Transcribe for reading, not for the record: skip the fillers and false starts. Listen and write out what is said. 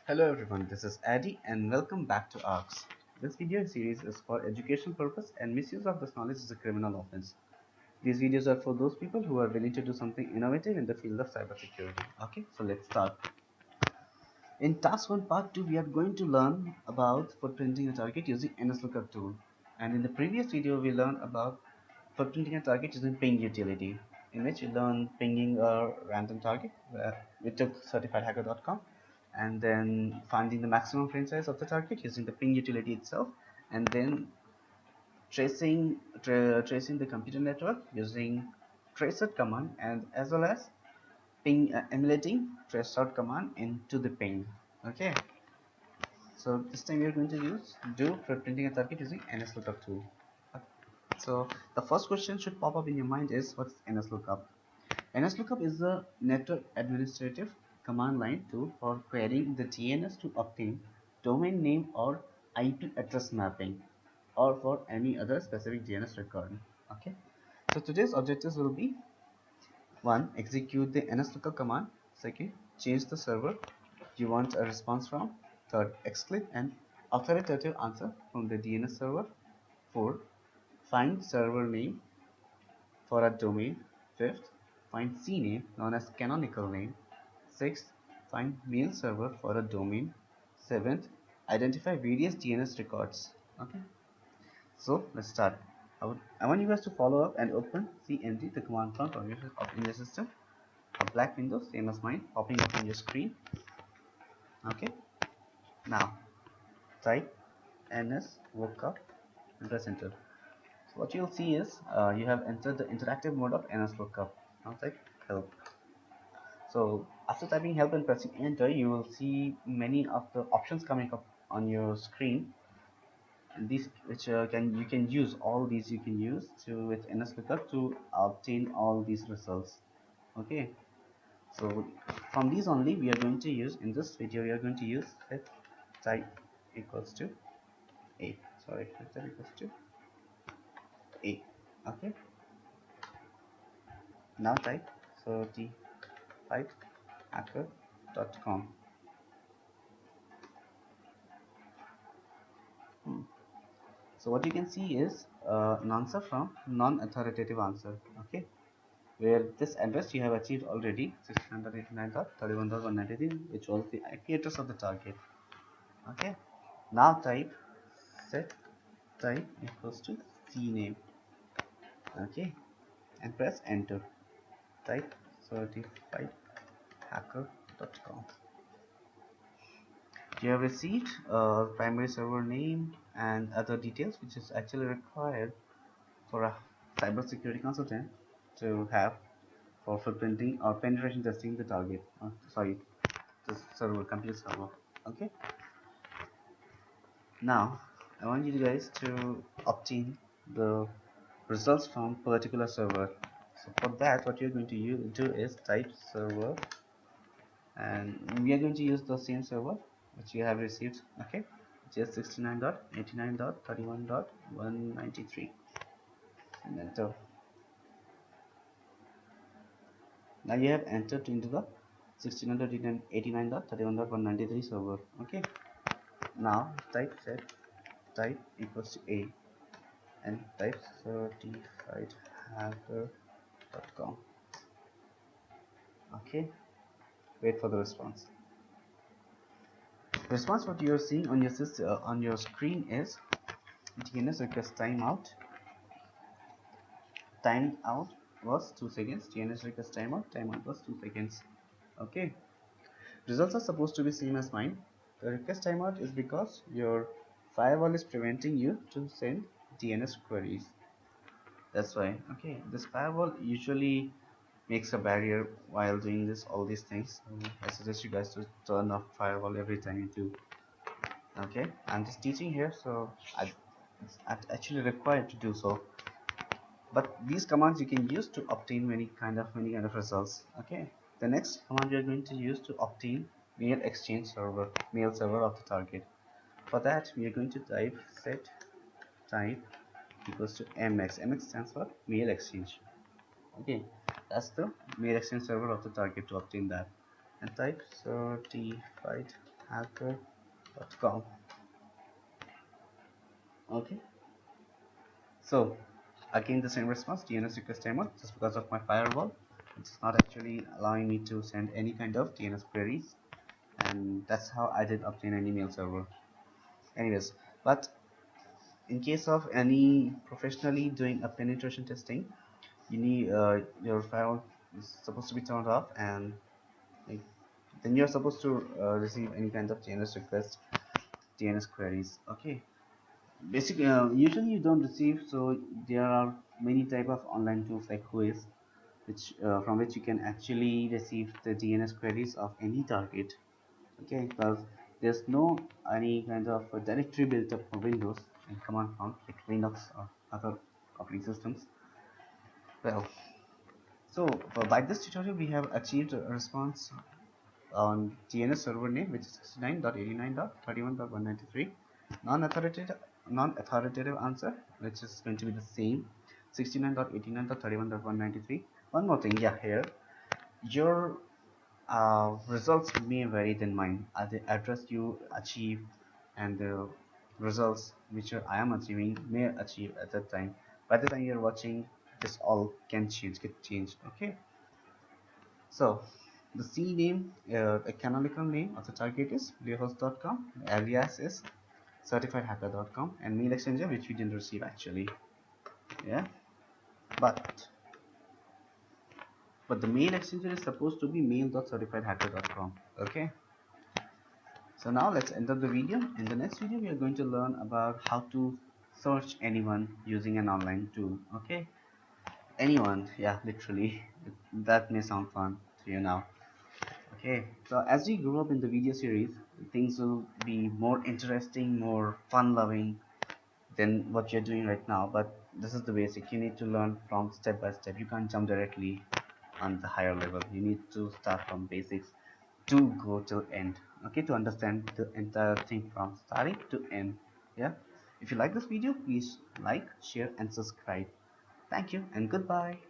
Hello everyone, this is Addy and welcome back to ARCS. This video series is for educational purpose and misuse of this knowledge is a criminal offense. These videos are for those people who are willing to do something innovative in the field of cybersecurity. Okay, so let's start. In task 1 part 2 we are going to learn about footprinting a target using NSLOOKUP tool. And in the previous video we learned about footprinting a target using ping utility, in which we learned pinging a random target. We took certifiedhacker.com and then finding the maximum frame size of the target using the ping utility itself, and then tracing the computer network using tracer command, and as well as ping emulating traceroute command into the ping. Okay, so this time we are going to do footprinting a target using NSLOOKUP tool. So the first question should pop up in your mind is, what's NSLOOKUP? NSLOOKUP is a network administrative command line tool for querying the DNS to obtain domain name or IP address mapping, or for any other specific DNS record. Okay, so today's objectives will be: 1. Execute the NSLOOKUP command. 2nd. Change the server you want a response from. 3rd. Exclude an authoritative answer from the DNS server. 4. Find server name for a domain. 5th, find CNAME known as canonical name. 6th, find mail server for a domain. 7th, identify various DNS records. Okay, so let's start. I want you guys to follow up and open CMD, the command prompt in your system. A black window, same as mine, popping up on your screen. Okay, now type ns lookup and press enter. So what you'll see is you have entered the interactive mode of ns lookup. Now type help. So after typing help and pressing enter, you will see many of the options coming up on your screen, and these which you can use all these you can use to with NSLOOKUP to obtain all these results. Okay, so from these only we are going to use in this video. We are going to use set type equals to a. Sorry, set type equals to a. Okay, now type certifiedhacker.com. So what you can see is an answer from non-authoritative answer. Okay, where this address you have achieved already, 1689.31.193, which was the IP address of the target. Okay, now type set type equals to CNAME. Okay, and press enter. Type certifiedhacker.com. You have received primary server name and other details, which is actually required for a cybersecurity consultant to have for footprinting or penetration testing the target. Sorry, the server, computer server. Okay. Now, I want you guys to obtain the results from particular server. So for that, what you're going to do is type server, and we are going to use the same server which you have received. Okay, which is 69.89.31.193, and enter. Now you have entered into the 1689.31.193 server. Okay, now type set type equals to a and type certifiedhacker.com. Okay, wait for the response. Response what you are seeing on your system, on your screen is DNS request timeout. Timeout was 2 seconds. DNS request timeout was 2 seconds. Okay, results are supposed to be same as mine. The request timeout is because your firewall is preventing you to send DNS queries. That's why. Okay, this firewall usually makes a barrier while doing all these things. So I suggest you guys to turn off firewall every time you do. Okay, I'm just teaching here, so it's actually required to do so. But these commands you can use to obtain many kind of results. Okay, the next command we are going to use to obtain mail server of the target. For that we are going to type set type equals to mx. Mx stands for mail exchange. Okay, that's the mail exchange server of the target to obtain that. And type certified certifiedhacker.com. Okay, so again the same response, DNS request timeout, just because of my firewall it's not actually allowing me to send any kind of DNS queries, and that's how I did obtain an email server. Anyways, but in case of any professionally doing a penetration testing, you need your firewall is supposed to be turned off, and like, then you're supposed to receive any kind of DNS request, DNS queries. Okay, basically usually you don't receive, so there are many type of online tools like Whois, which from which you can actually receive the DNS queries of any target. Okay, because there's no any kind of a directory built up for Windows and command prompt like Linux or other operating systems. Well, so by this tutorial we have achieved a response on DNS server name, which is 69.89.31.193. Non-authoritative answer, which is going to be the same, 69.89.31.193. One more thing, yeah, here your results may vary than mine. The address you achieve and the results which I am achieving may achieve at that time. By the time you're watching, this all can change, get changed. Okay, so the C name, a canonical name of the target is bluehost.com, alias is certifiedhacker.com, and mail exchanger, which we didn't receive actually. Yeah, but the mail exchanger is supposed to be mail.certifiedhacker.com. Okay, so now let's enter the video. In the next video we are going to learn about how to search anyone using an online tool. Okay, anyone, yeah, literally. That may sound fun to you now. Okay, so as we grow up in the video series, things will be more interesting, more fun loving than what you're doing right now. But this is the basic. You need to learn from step by step. You can't jump directly on the higher level. You need to start from basics to go till end. Okay, to understand the entire thing from starting to end. Yeah. If you like this video, please like, share, and subscribe. Thank you and goodbye.